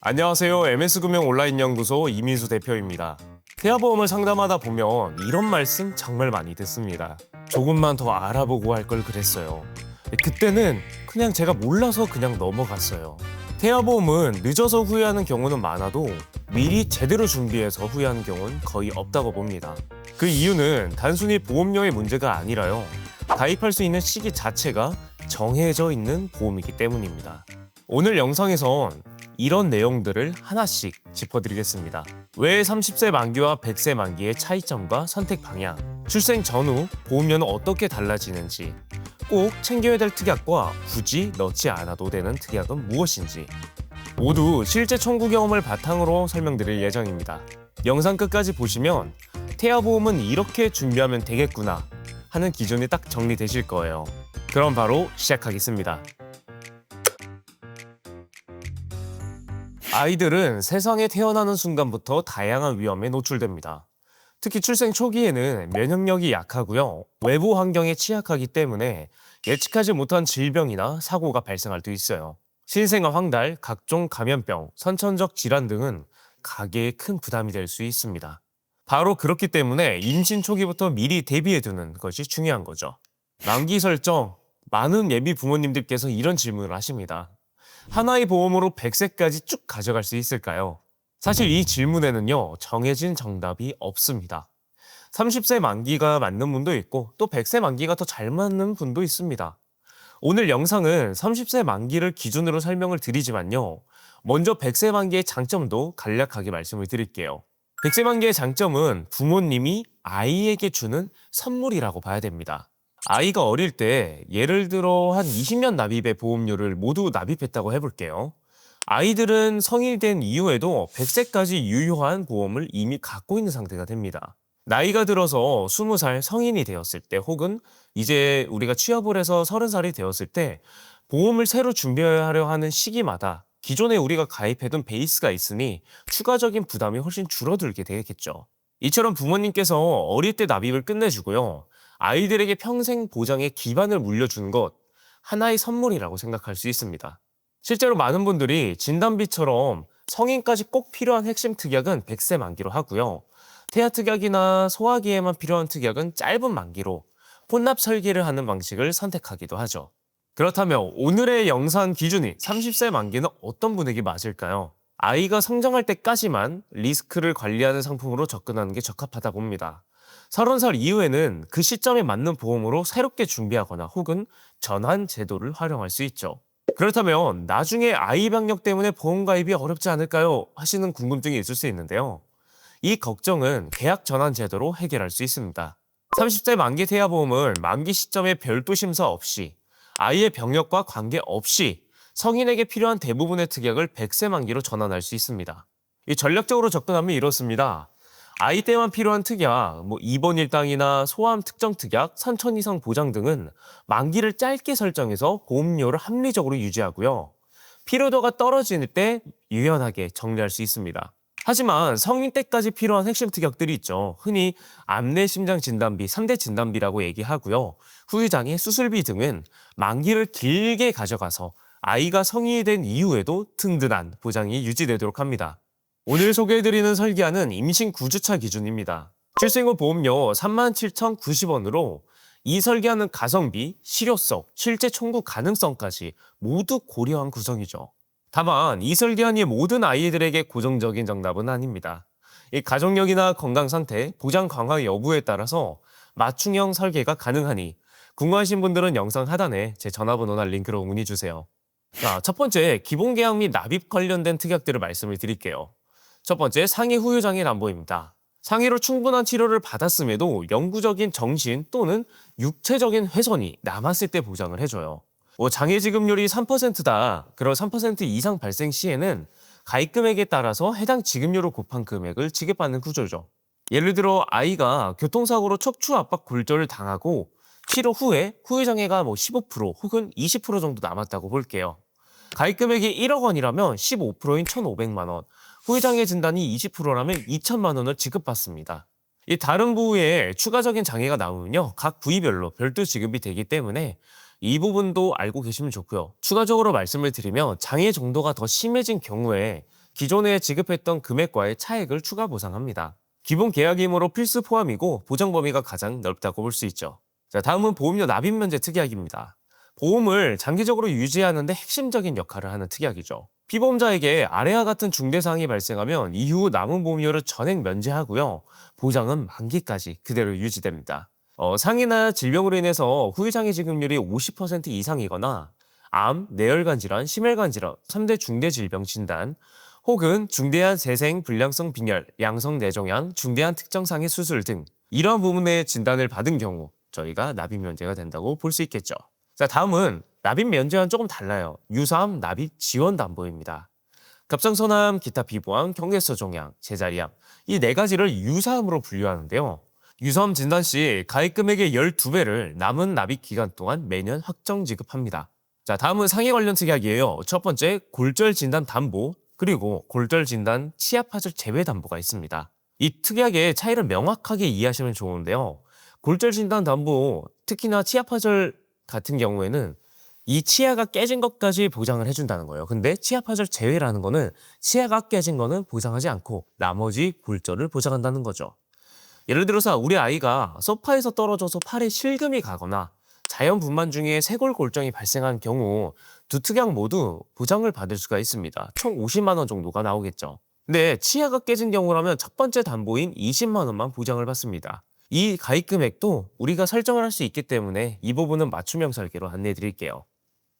안녕하세요. MS금융 온라인 연구소 이민수 대표입니다. 태아보험을 상담하다 보면 이런 말씀 정말 많이 듣습니다. 조금만 더 알아보고 할 걸 그랬어요. 그때는 그냥 제가 몰라서 그냥 넘어갔어요. 태아보험은 늦어서 후회하는 경우는 많아도 미리 제대로 준비해서 후회하는 경우는 거의 없다고 봅니다. 그 이유는 단순히 보험료의 문제가 아니라요. 가입할 수 있는 시기 자체가 정해져 있는 보험이기 때문입니다. 오늘 영상에선 이런 내용들을 하나씩 짚어드리겠습니다. 왜 30세 만기와 100세 만기의 차이점과 선택 방향, 출생 전후 보험료는 어떻게 달라지는지, 꼭 챙겨야 될 특약과 굳이 넣지 않아도 되는 특약은 무엇인지 모두 실제 청구 경험을 바탕으로 설명드릴 예정입니다. 영상 끝까지 보시면 태아보험은 이렇게 준비하면 되겠구나 하는 기준이 딱 정리되실 거예요. 그럼 바로 시작하겠습니다. 아이들은 세상에 태어나는 순간부터 다양한 위험에 노출됩니다. 특히 출생 초기에는 면역력이 약하고요. 외부 환경에 취약하기 때문에 예측하지 못한 질병이나 사고가 발생할 수 있어요. 신생아 황달, 각종 감염병, 선천적 질환 등은 가계에 큰 부담이 될 수 있습니다. 바로 그렇기 때문에 임신 초기부터 미리 대비해두는 것이 중요한 거죠. 만기 설정, 많은 예비 부모님들께서 이런 질문을 하십니다. 하나의 보험으로 100세까지 쭉 가져갈 수 있을까요? 사실 이 질문에는요, 정해진 정답이 없습니다. 30세 만기가 맞는 분도 있고 또 100세 만기가 더 잘 맞는 분도 있습니다. 오늘 영상은 30세 만기를 기준으로 설명을 드리지만요. 먼저 100세 만기의 장점도 간략하게 말씀을 드릴게요. 100세 만기의 장점은 부모님이 아이에게 주는 선물이라고 봐야 됩니다. 아이가 어릴 때 예를 들어 한 20년 납입의 보험료를 모두 납입했다고 해볼게요. 아이들은 성인이 된 이후에도 100세까지 유효한 보험을 이미 갖고 있는 상태가 됩니다. 나이가 들어서 20살 성인이 되었을 때 혹은 이제 우리가 취업을 해서 30살이 되었을 때 보험을 새로 준비하려 하는 시기마다 기존에 우리가 가입해둔 베이스가 있으니 추가적인 부담이 훨씬 줄어들게 되겠죠. 이처럼 부모님께서 어릴 때 납입을 끝내주고요. 아이들에게 평생 보장의 기반을 물려주는 것, 하나의 선물이라고 생각할 수 있습니다. 실제로 많은 분들이 진단비처럼 성인까지 꼭 필요한 핵심 특약은 100세 만기로 하고요. 태아 특약이나 소아기에만 필요한 특약은 짧은 만기로 혼납 설계를 하는 방식을 선택하기도 하죠. 그렇다면 오늘의 영상 기준이 30세 만기는 어떤 분에게 맞을까요? 아이가 성장할 때까지만 리스크를 관리하는 상품으로 접근하는 게 적합하다 봅니다. 30살 이후에는 그 시점에 맞는 보험으로 새롭게 준비하거나 혹은 전환 제도를 활용할 수 있죠. 그렇다면 나중에 아이 병력 때문에 보험 가입이 어렵지 않을까요? 하시는 궁금증이 있을 수 있는데요. 이 걱정은 계약 전환 제도로 해결할 수 있습니다. 30세 만기 태아보험은 만기 시점에 별도 심사 없이 아이의 병력과 관계없이 성인에게 필요한 대부분의 특약을 100세 만기로 전환할 수 있습니다. 이 전략적으로 접근하면 이렇습니다. 아이 때만 필요한 특약, 입원 일당이나 소아암 특정 특약, 3천 이상 보장 등은 만기를 짧게 설정해서 보험료를 합리적으로 유지하고요. 필요도가 떨어질 때 유연하게 정리할 수 있습니다. 하지만 성인 때까지 필요한 핵심 특약들이 있죠. 흔히 암내 심장 진단비, 3대 진단비라고 얘기하고요. 후유장애, 수술비 등은 만기를 길게 가져가서 아이가 성인이 된 이후에도 든든한 보장이 유지되도록 합니다. 오늘 소개해드리는 설계안은 임신 9주차 기준입니다. 출생 후 보험료 37,090원으로 이 설계안은 가성비, 실효성, 실제 청구 가능성까지 모두 고려한 구성이죠. 다만 이 설계안이 모든 아이들에게 고정적인 정답은 아닙니다. 이 가족력이나 건강 상태, 보장 강화 여부에 따라서 맞춤형 설계가 가능하니 궁금하신 분들은 영상 하단에 제 전화번호나 링크로 문의주세요. 자, 첫 번째, 기본 계약 및 납입 관련된 특약들을 말씀을 드릴게요. 첫 번째, 상해 후유장애 담보입니다. 상해로 충분한 치료를 받았음에도 영구적인 정신 또는 육체적인 훼손이 남았을 때 보장을 해줘요. 장해 지급률이 3%다. 그런 3% 이상 발생 시에는 가입 금액에 따라서 해당 지급료를 곱한 금액을 지급받는 구조죠. 예를 들어 아이가 교통사고로 척추 압박 골절을 당하고 치료 후에 후유장애가 15% 혹은 20% 정도 남았다고 볼게요. 가입 금액이 1억 원이라면 15%인 1,500만 원, 후유장애 진단이 20%라면 2천만 원을 지급받습니다. 이 다른 부위에 추가적인 장애가 나오면요, 각 부위별로 별도 지급이 되기 때문에 이 부분도 알고 계시면 좋고요. 추가적으로 말씀을 드리면 장애 정도가 더 심해진 경우에 기존에 지급했던 금액과의 차액을 추가 보상합니다. 기본 계약이므로 필수 포함이고 보장 범위가 가장 넓다고 볼 수 있죠. 자, 다음은 보험료 납입 면제 특약입니다. 보험을 장기적으로 유지하는 데 핵심적인 역할을 하는 특약이죠. 피보험자에게 아래와 같은 중대 사항이 발생하면 이후 남은 보험료를 전액 면제하고요. 보장은 만기까지 그대로 유지됩니다. 상해나 질병으로 인해서 후유장애 지급률이 50% 이상이거나 암, 뇌혈관 질환, 심혈관 질환, 3대 중대 질병 진단, 혹은 중대한 세생 불량성 빈혈, 양성 뇌종양, 중대한 특정 상해 수술 등 이러한 부분의 진단을 받은 경우 저희가 납입 면제가 된다고 볼 수 있겠죠. 자, 다음은 납입 면제와는 조금 달라요. 유사암 납입 지원 담보입니다. 갑상선암, 기타 피부암, 경계서 종양, 제자리암 이 네 가지를 유사암으로 분류하는데요. 유사암 진단 시 가입 금액의 12배를 남은 납입 기간 동안 매년 확정 지급합니다. 자, 다음은 상해 관련 특약이에요. 첫 번째, 골절 진단 담보, 그리고 골절 진단 치아 파절 제외 담보가 있습니다. 이 특약의 차이를 명확하게 이해하시면 좋은데요. 골절 진단 담보, 특히나 치아 파절 같은 경우에는 이 치아가 깨진 것까지 보장을 해준다는 거예요. 근데 치아 파절 제외라는 거는 치아가 깨진 거는 보장하지 않고 나머지 골절을 보장한다는 거죠. 예를 들어서 우리 아이가 소파에서 떨어져서 팔에 실금이 가거나 자연 분만 중에 쇄골 골절이 발생한 경우 두 특약 모두 보장을 받을 수가 있습니다. 총 50만 원 정도가 나오겠죠. 근데 치아가 깨진 경우라면 첫 번째 담보인 20만 원만 보장을 받습니다. 이 가입 금액도 우리가 설정을 할 수 있기 때문에 이 부분은 맞춤형 설계로 안내해 드릴게요.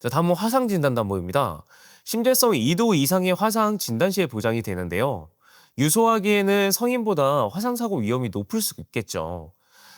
자, 다음은 화상 진단 담보입니다. 심재성 2도 이상의 화상 진단 시에 보장이 되는데요. 유소하기에는 성인보다 화상 사고 위험이 높을 수 있겠죠.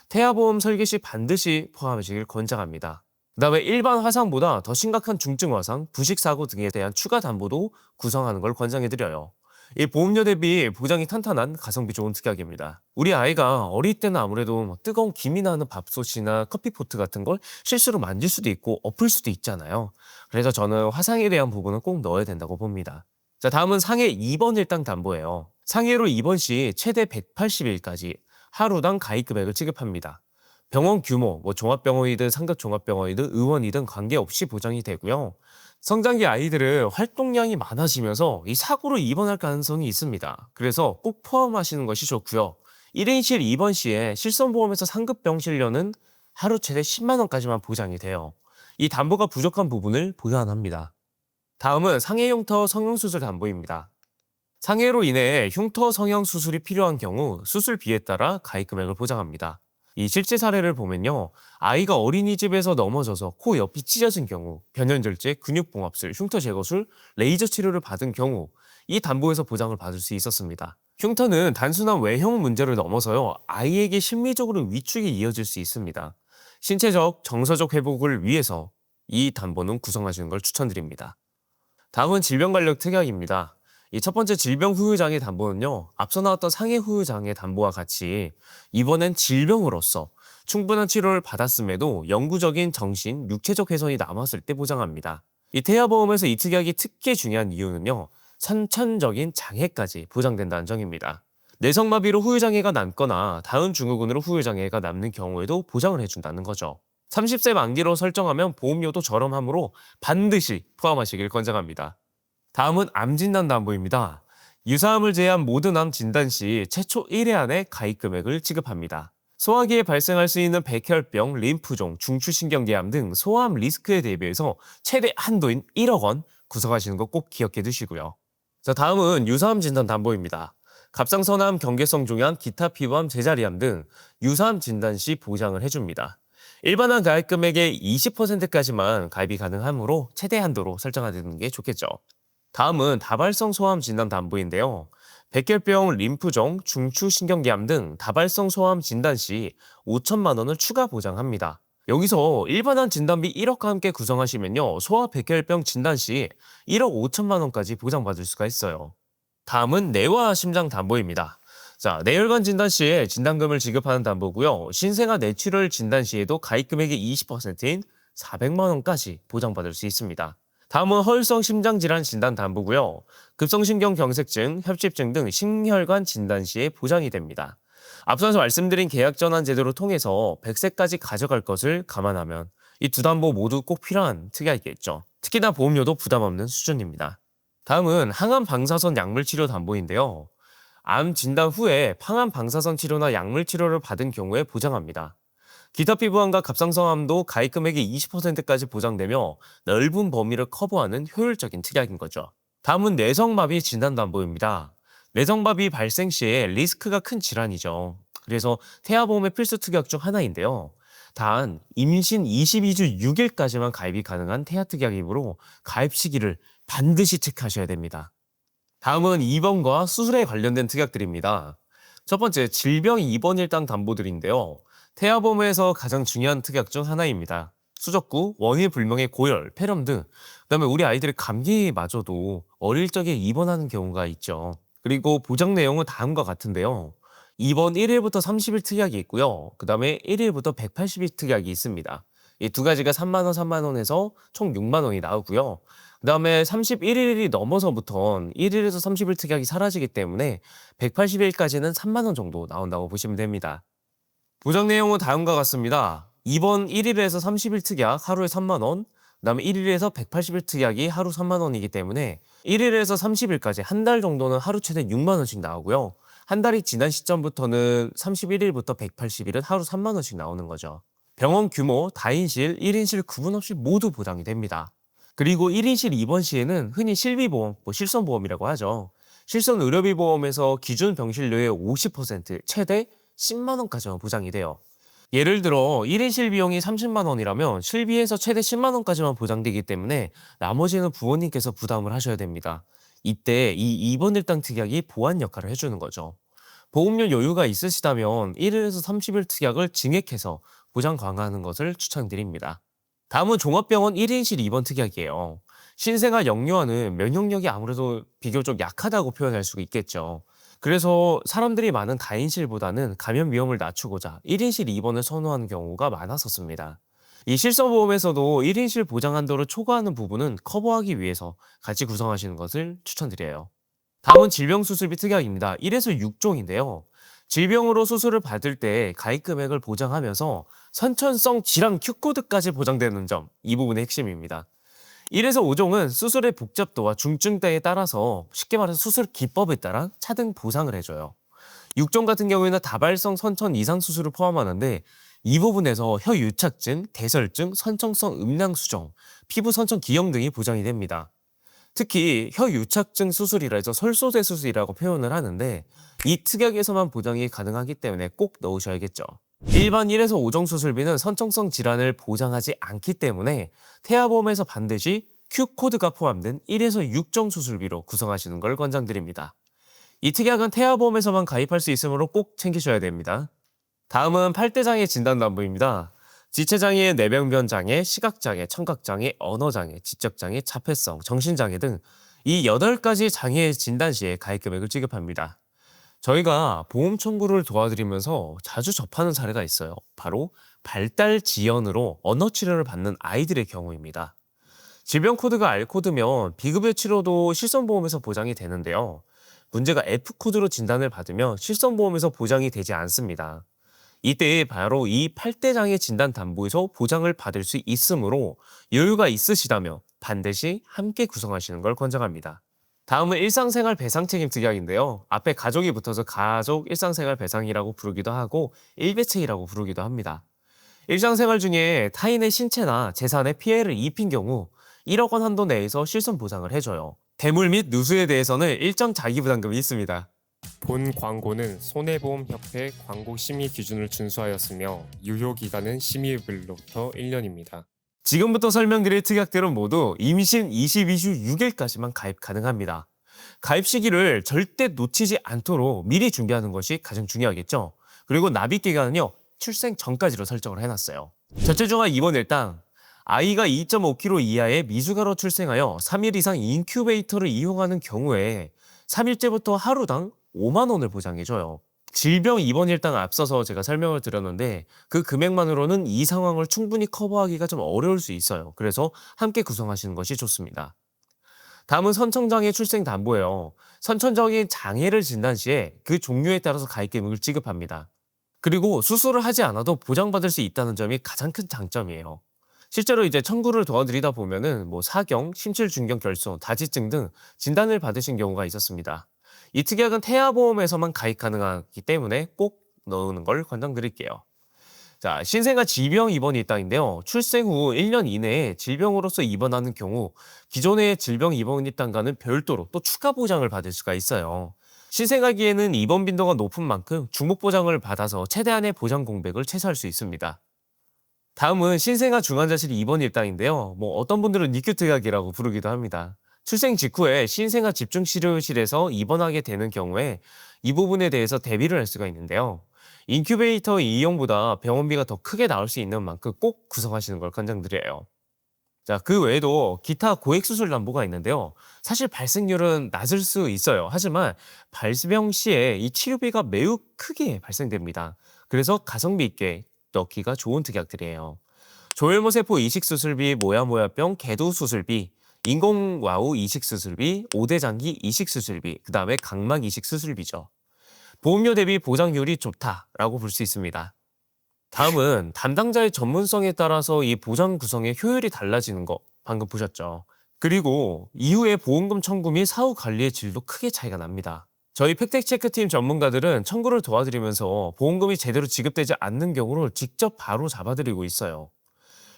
태아보험 설계 시 반드시 포함하시길 권장합니다. 그다음에 일반 화상보다 더 심각한 중증 화상, 부식 사고 등에 대한 추가 담보도 구성하는 걸 권장해 드려요. 이 보험료 대비 보장이 탄탄한 가성비 좋은 특약입니다. 우리 아이가 어릴 때는 아무래도 뜨거운 김이 나는 밥솥이나 커피포트 같은 걸 실수로 만질 수도 있고 엎을 수도 있잖아요. 그래서 저는 화상에 대한 부분은 꼭 넣어야 된다고 봅니다. 자, 다음은 상해 입원 일당 담보예요. 상해로 입원 시 최대 180일까지 하루당 가입 금액을 지급합니다. 병원 규모, 종합병원이든 상급종합병원이든 의원이든 관계없이 보장이 되고요. 성장기 아이들은 활동량이 많아지면서 이 사고로 입원할 가능성이 있습니다. 그래서 꼭 포함하시는 것이 좋고요. 1인실 입원 시에 실손보험에서 상급병실료는 하루 최대 10만 원까지만 보장이 돼요. 이 담보가 부족한 부분을 보완합니다. 다음은 상해 흉터 성형수술 담보입니다. 상해로 인해 흉터 성형 수술이 필요한 경우 수술비에 따라 가입 금액을 보장합니다. 이 실제 사례를 보면요. 아이가 어린이집에서 넘어져서 코 옆이 찢어진 경우, 변연절제, 근육봉합술, 흉터 제거술, 레이저 치료를 받은 경우 이 담보에서 보장을 받을 수 있었습니다. 흉터는 단순한 외형 문제를 넘어서요. 아이에게 심리적으로 위축이 이어질 수 있습니다. 신체적, 정서적 회복을 위해서 이 담보는 구성하시는 걸 추천드립니다. 다음은 질병관련 특약입니다. 이 첫 번째 질병 후유장애 담보는요. 앞서 나왔던 상해 후유장애 담보와 같이 이번엔 질병으로서 충분한 치료를 받았음에도 영구적인 정신, 육체적 훼손이 남았을 때 보장합니다. 이 태아보험에서 이 특약이 특히 중요한 이유는요. 선천적인 장애까지 보장된다는 점입니다. 뇌성마비로 후유장애가 남거나 다음 증후군으로 후유장애가 남는 경우에도 보장을 해준다는 거죠. 30세 만기로 설정하면 보험료도 저렴하므로 반드시 포함하시길 권장합니다. 다음은 암 진단 담보입니다. 유사암을 제외한 모든 암 진단 시 최초 1회 안에 가입 금액을 지급합니다. 소화기에 발생할 수 있는 백혈병, 림프종, 중추신경계암 등 소아암 리스크에 대비해서 최대 한도인 1억 원 구성하시는 거 꼭 기억해 두시고요. 자, 다음은 유사암 진단 담보입니다. 갑상선암, 경계성 종양, 기타 피부암, 제자리암 등 유사암 진단 시 보장을 해줍니다. 일반암 가입 금액의 20%까지만 가입이 가능하므로 최대 한도로 설정하는 게 좋겠죠. 다음은 다발성 소아암 진단 담보인데요. 백혈병, 림프종, 중추신경계암 등 다발성 소아암 진단 시 5천만 원을 추가 보장합니다. 여기서 일반암 진단비 1억과 함께 구성하시면요. 소아 백혈병 진단 시 1억 5천만 원까지 보장받을 수가 있어요. 다음은 뇌와 심장 담보입니다. 자, 뇌혈관 진단 시에 진단금을 지급하는 담보고요. 신생아 뇌출혈 진단 시에도 가입 금액의 20%인 400만 원까지 보장받을 수 있습니다. 다음은 허혈성 심장질환 진단 담보고요. 급성신경경색증, 협집증 등 심혈관 진단 시에 보장이 됩니다. 앞서서 말씀드린 계약전환 제도를 통해서 100세까지 가져갈 것을 감안하면 이 두 담보 모두 꼭 필요한 특약이겠죠. 특히나 보험료도 부담 없는 수준입니다. 다음은 항암 방사선 약물 치료 담보인데요. 암 진단 후에 항암 방사선 치료나 약물 치료를 받은 경우에 보장합니다. 기타 피부암과 갑상선암도 가입 금액이 20%까지 보장되며 넓은 범위를 커버하는 효율적인 특약인 거죠. 다음은 뇌성마비 진단담보입니다. 뇌성마비 발생 시에 리스크가 큰 질환이죠. 그래서 태아보험의 필수 특약 중 하나인데요. 단 임신 22주 6일까지만 가입이 가능한 태아 특약이므로 가입 시기를 반드시 체크하셔야 됩니다. 다음은 입원과 수술에 관련된 특약들입니다. 첫 번째, 질병 입원 일당 담보들인데요. 태아보험에서 가장 중요한 특약 중 하나입니다. 수족구, 원인 불명의 고열, 폐렴 등, 그다음에 우리 아이들의 감기마저도 어릴 적에 입원하는 경우가 있죠. 그리고 보장 내용은 다음과 같은데요. 입원 1일부터 30일 특약이 있고요. 그다음에 1일부터 180일 특약이 있습니다. 이 두 가지가 3만 원, 3만 원에서 총 6만 원이 나오고요. 그다음에 31일이 넘어서부턴 1일에서 30일 특약이 사라지기 때문에 180일까지는 3만 원 정도 나온다고 보시면 됩니다. 보장 내용은 다음과 같습니다. 입원 1일에서 30일 특약 하루에 3만 원, 그다음에 1일에서 180일 특약이 하루 3만 원이기 때문에 1일에서 30일까지 한 달 정도는 하루 최대 6만 원씩 나오고요. 한 달이 지난 시점부터는 31일부터 180일은 하루 3만 원씩 나오는 거죠. 병원 규모, 다인실, 1인실 구분 없이 모두 보장이 됩니다. 그리고 1인실 입원 시에는 흔히 실비보험, 실손보험이라고 하죠. 실손 의료비 보험에서 기준 병실료의 50% 최대 10만 원까지만 보장이 돼요. 예를 들어 1인실 비용이 30만 원이라면 실비에서 최대 10만 원까지만 보장되기 때문에 나머지는 부모님께서 부담을 하셔야 됩니다. 이때 이 입원 일당 특약이 보완 역할을 해주는 거죠. 보험료 여유가 있으시다면 1일에서 30일 특약을 증액해서 보장 강화하는 것을 추천드립니다. 다음은 종합병원 1인실 입원 특약이에요. 신생아 영유아는 면역력이 아무래도 비교적 약하다고 표현할 수 있겠죠. 그래서 사람들이 많은 다인실보다는 감염 위험을 낮추고자 1인실 입원을 선호하는 경우가 많았었습니다. 이 실손보험에서도 1인실 보장 한도를 초과하는 부분은 커버하기 위해서 같이 구성하시는 것을 추천드려요. 다음은 질병수술비 특약입니다. 1에서 6종인데요. 질병으로 수술을 받을 때 가입 금액을 보장하면서 선천성 질환 Q코드까지 보장되는 점, 이 부분의 핵심입니다. 1에서 5종은 수술의 복잡도와 중증도에 따라서 쉽게 말해서 수술 기법에 따라 차등 보상을 해줘요. 6종 같은 경우에는 다발성 선천 이상 수술을 포함하는데 이 부분에서 혀유착증, 대설증, 선천성 음낭수정, 피부 선천 기형 등이 보장이 됩니다. 특히 혀유착증 수술이라 해서 설소대 수술이라고 표현을 하는데 이 특약에서만 보장이 가능하기 때문에 꼭 넣으셔야겠죠. 일반 1에서 5종 수술비는 선천성 질환을 보장하지 않기 때문에 태아보험에서 반드시 Q코드가 포함된 1에서 6종 수술비로 구성하시는 걸 권장드립니다. 이 특약은 태아보험에서만 가입할 수 있으므로 꼭 챙기셔야 됩니다. 다음은 팔대장애 진단담보입니다. 지체장애, 뇌병변장애, 시각장애, 청각장애, 언어장애, 지적장애, 자폐성, 정신장애 등 이 8가지 장애 진단 시에 가입 금액을 지급합니다. 저희가 보험 청구를 도와드리면서 자주 접하는 사례가 있어요. 바로 발달 지연으로 언어 치료를 받는 아이들의 경우입니다. 질병 코드가 R코드면 비급여 치료도 실손보험에서 보장이 되는데요. 문제가 F코드로 진단을 받으면 실손보험에서 보장이 되지 않습니다. 이때 바로 이 8대 장애 진단 담보에서 보장을 받을 수 있으므로 여유가 있으시다면 반드시 함께 구성하시는 걸 권장합니다. 다음은 일상생활 배상 책임 특약인데요. 앞에 가족이 붙어서 가족 일상생활 배상이라고 부르기도 하고 일배책이라고 부르기도 합니다. 일상생활 중에 타인의 신체나 재산에 피해를 입힌 경우 1억 원 한도 내에서 실손 보상을 해줘요. 대물 및 누수에 대해서는 일정 자기부담금이 있습니다. 본 광고는 손해보험협회 광고 심의 기준을 준수하였으며 유효 기간은 심의일로부터 1년입니다. 지금부터 설명드릴 특약들은 모두 임신 22주 6일까지만 가입 가능합니다. 가입 시기를 절대 놓치지 않도록 미리 준비하는 것이 가장 중요하겠죠. 그리고 납입 기간은요, 출생 전까지로 설정을 해놨어요. 저체중아 입원 일당, 아이가 2.5kg 이하의 미숙아로 출생하여 3일 이상 인큐베이터를 이용하는 경우에 3일째부터 하루당 5만 원을 보장해줘요. 질병 입원 일당 앞서서 제가 설명을 드렸는데 그 금액만으로는 이 상황을 충분히 커버하기가 좀 어려울 수 있어요. 그래서 함께 구성하시는 것이 좋습니다. 다음은 선천장애 출생 담보예요. 선천적인 장애를 진단 시에 그 종류에 따라서 가입 금액을 지급합니다. 그리고 수술을 하지 않아도 보장받을 수 있다는 점이 가장 큰 장점이에요. 실제로 이제 청구를 도와드리다 보면은 뭐 사경, 심실중경 결손, 다지증 등 진단을 받으신 경우가 있었습니다. 이 특약은 태아보험에서만 가입 가능하기 때문에 꼭 넣는 걸 권장드릴게요. 자, 신생아 질병 입원이 있다인데요. 출생 후 1년 이내에 질병으로서 입원하는 경우 기존의 질병 입원 입단과는 별도로 또 추가 보장을 받을 수가 있어요. 신생아기에는 입원 빈도가 높은 만큼 중복 보장을 받아서 최대한의 보장 공백을 최소화할 수 있습니다. 다음은 신생아 중환자실 입원 일당인데요. 뭐 어떤 분들은 니큐 특약이라고 부르기도 합니다. 출생 직후에 신생아 집중치료실에서 입원하게 되는 경우에 이 부분에 대해서 대비를 할 수가 있는데요. 인큐베이터 이용보다 병원비가 더 크게 나올 수 있는 만큼 꼭 구성하시는 걸 권장드려요. 자, 그 외에도 기타 고액 수술 남부가 있는데요. 사실 발생률은 낮을 수 있어요. 하지만 발병 시에 이 치료비가 매우 크게 발생됩니다. 그래서 가성비 있게 넣기가 좋은 특약들이에요. 조혈모세포 이식수술비, 모야모야병, 개도수술비, 인공와우 이식수술비, 오대장기 이식수술비, 그 다음에 각막 이식수술비죠. 보험료 대비 보장률이 좋다라고 볼 수 있습니다. 다음은 담당자의 전문성에 따라서 이 보장 구성의 효율이 달라지는 거 방금 보셨죠? 그리고 이후에 보험금 청구 및 사후 관리의 질도 크게 차이가 납니다. 저희 팩트체크팀 전문가들은 청구를 도와드리면서 보험금이 제대로 지급되지 않는 경우를 직접 바로 잡아드리고 있어요.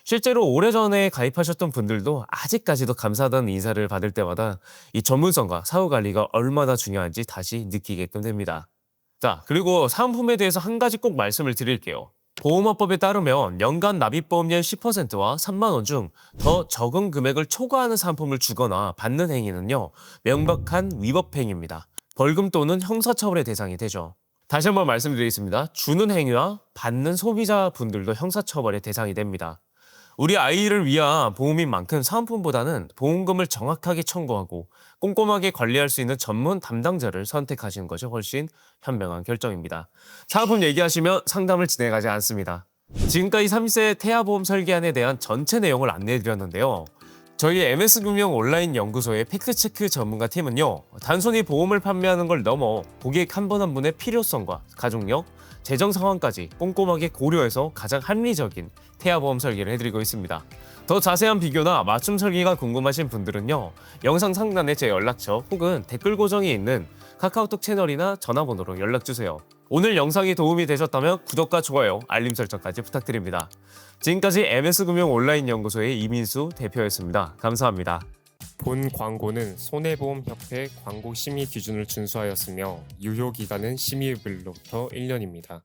실제로 오래전에 가입하셨던 분들도 아직까지도 감사하다는 인사를 받을 때마다 이 전문성과 사후 관리가 얼마나 중요한지 다시 느끼게끔 됩니다. 자, 그리고 사은품에 대해서 한 가지 꼭 말씀을 드릴게요. 보험업법에 따르면 연간 납입보험료 10%와 3만 원 중 더 적은 금액을 초과하는 상품을 주거나 받는 행위는요, 명백한 위법 행위입니다. 벌금 또는 형사처벌의 대상이 되죠. 다시 한번 말씀드리겠습니다. 주는 행위와 받는 소비자분들도 형사처벌의 대상이 됩니다. 우리 아이를 위한 보험인 만큼 사은품보다는 보험금을 정확하게 청구하고 꼼꼼하게 관리할 수 있는 전문 담당자를 선택하시는 것이 훨씬 현명한 결정입니다. 사은품 얘기하시면 상담을 진행하지 않습니다. 지금까지 3세 태아보험 설계안에 대한 전체 내용을 안내해드렸는데요. 저희 MS금융 온라인 연구소의 팩트체크 전문가 팀은요, 단순히 보험을 판매하는 걸 넘어 고객 한 분 한 분의 필요성과 가족력, 재정 상황까지 꼼꼼하게 고려해서 가장 합리적인 태아보험 설계를 해드리고 있습니다. 더 자세한 비교나 맞춤 설계가 궁금하신 분들은요, 영상 상단에 제 연락처 혹은 댓글 고정에 있는 카카오톡 채널이나 전화번호로 연락주세요. 오늘 영상이 도움이 되셨다면 구독과 좋아요, 알림 설정까지 부탁드립니다. 지금까지 MS금융 온라인 연구소의 이민수 대표였습니다. 감사합니다. 본 광고는 손해보험협회 광고 심의 기준을 준수하였으며 유효 기간은 심의일로부터 1년입니다.